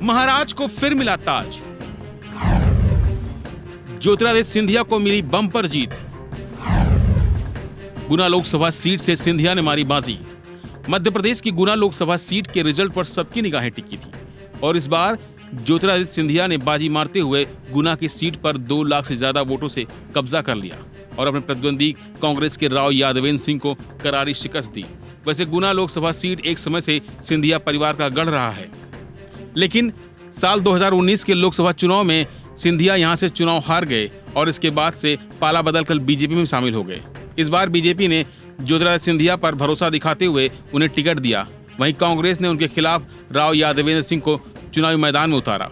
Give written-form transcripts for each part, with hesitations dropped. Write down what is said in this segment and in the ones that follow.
महाराज को फिर मिला ताज। ज्योतिरादित्य सिंधिया को मिली बम्पर जीत। गुना लोकसभा सीट से सिंधिया ने मारी बाजी। मध्य प्रदेश की गुना लोकसभा सीट के रिजल्ट पर सबकी निगाहें टिकी थी और इस बार ज्योतिरादित्य सिंधिया ने बाजी मारते हुए गुना की सीट पर 2 लाख से ज्यादा वोटों से कब्जा कर लिया और अपने प्रतिद्वंदी कांग्रेस के राव यादवेंद्र सिंह को करारी शिकस्त दी। वैसे गुना लोकसभा सीट एक समय से सिंधिया परिवार का गढ़ रहा है, लेकिन साल 2019 के लोकसभा चुनाव में सिंधिया यहां से चुनाव हार गए और इसके बाद से पाला बदलकर बीजेपी में शामिल हो गए। इस बार बीजेपी ने ज्योतिरादित्य सिंधिया पर भरोसा दिखाते हुए उन्हें टिकट दिया। वहीं कांग्रेस ने उनके खिलाफ राव यादवेंद्र सिंह को चुनावी मैदान में उतारा।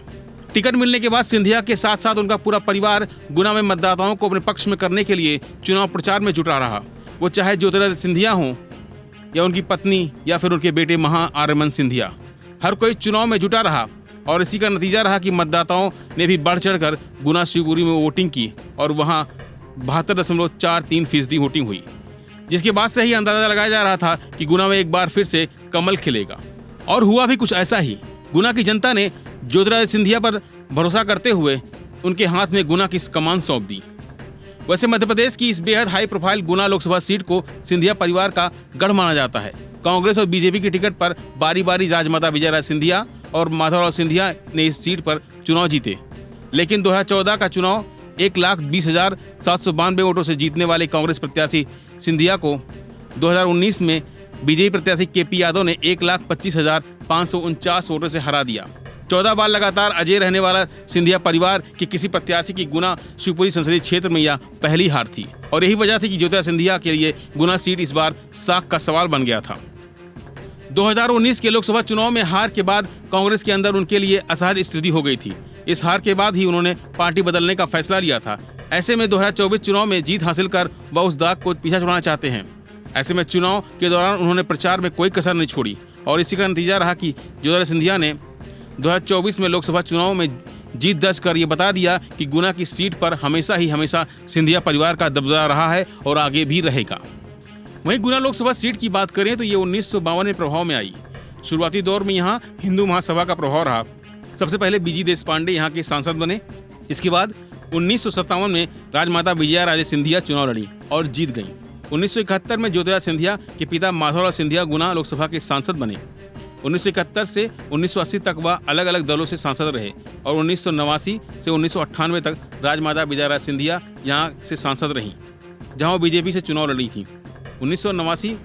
टिकट मिलने के बाद सिंधिया के साथ साथ उनका पूरा परिवार गुना में मतदाताओं को अपने पक्ष में करने के लिए चुनाव प्रचार में जुटा रहा। वो चाहे ज्योतिरादित्य सिंधिया हों या उनकी पत्नी या फिर उनके बेटे महाआर्यमन सिंधिया, हर कोई चुनाव में जुटा रहा और इसी का नतीजा रहा कि मतदाताओं ने भी बढ़ चढ़कर गुना शिवपुरी में वोटिंग की और वहां 72.43% वोटिंग हुई, जिसके बाद से ही अंदाजा लगाया जा रहा था कि गुना में एक बार फिर से कमल खिलेगा। और हुआ भी कुछ ऐसा ही। गुना की जनता ने ज्योतिरादित्य सिंधिया पर भरोसा करते हुए उनके हाथ में गुना की कमान सौंप दी। वैसे मध्य प्रदेश की इस बेहद हाई प्रोफाइल गुना लोकसभा सीट को सिंधिया परिवार का गढ़ माना जाता है। कांग्रेस और बीजेपी की टिकट पर बारी बारी राजमाता विजयराजे सिंधिया और माधवराव सिंधिया ने इस सीट पर चुनाव जीते, लेकिन 2014 का चुनाव 1,20,792 वोटों से जीतने वाले कांग्रेस प्रत्याशी सिंधिया को 2019 में बीजेपी प्रत्याशी केपी यादव ने 1,25,549 वोटों से हरा दिया। 14 बार लगातार अजय रहने वाला सिंधिया परिवार के किसी प्रत्याशी की गुना शिवपुरी संसदीय क्षेत्र में यह पहली हार थी और यही वजह थी कि ज्योतिरादित्य सिंधिया के लिए गुना सीट इस बार साख का सवाल बन गया था। 2019 के लोकसभा चुनाव में हार के बाद कांग्रेस के अंदर उनके लिए असहज स्थिति हो गई थी। इस हार के बाद ही उन्होंने पार्टी बदलने का फैसला लिया था। ऐसे में 2024 चुनाव में जीत हासिल कर वह उस दाग को पीछा छुड़ाना चाहते हैं। ऐसे में चुनाव के दौरान उन्होंने प्रचार में कोई कसर नहीं छोड़ी और इसी का नतीजा रहा कि ज्योतिरादित्य सिंधिया ने 2024 में लोकसभा चुनाव में जीत दर्ज कर ये बता दिया कि गुना की सीट पर हमेशा सिंधिया परिवार का दबदबा रहा है और आगे भी रहेगा। वहीं गुना लोकसभा सीट की बात करें तो ये 1952 में प्रभाव में आई। शुरुआती दौर में यहाँ हिंदू महासभा का प्रभाव रहा। सबसे पहले बीजी देशपांडे यहाँ के सांसद बने। इसके बाद 1957 में राजमाता विजयाराजे सिंधिया चुनाव लड़ी और जीत गईं। 1971 में ज्योतिरादित्य सिंधिया के पिता माधवराव सिंधिया गुना लोकसभा के सांसद बने। 1971 से 1980 तक वह अलग अलग दलों से सांसद रहे और 1989 से 1998 तक राजमाता विजयाराजे सिंधिया यहाँ से सांसद रहीं, जहाँ वो बीजेपी से चुनाव लड़ी थी। 1989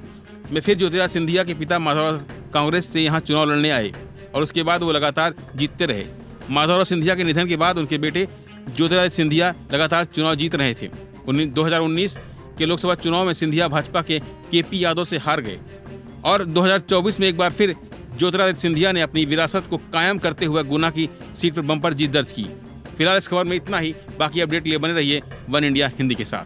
में फिर ज्योतिरादित्य सिंधिया के पिता माधवराव कांग्रेस से यहाँ चुनाव लड़ने आए और उसके बाद वो लगातार जीतते रहे। माधवराव सिंधिया के निधन के बाद उनके बेटे ज्योतिरादित्य सिंधिया लगातार चुनाव जीत रहे थे। 2019 के लोकसभा चुनाव में सिंधिया भाजपा के केपी यादव से हार गए और 2024 में एक बार फिर ज्योतिरादित्य सिंधिया ने अपनी विरासत को कायम करते हुए गुना की सीट पर बम्पर जीत दर्ज की। फिलहाल इस खबर में इतना ही। बाकी अपडेट लिए बने रहिए वन इंडिया हिंदी के साथ।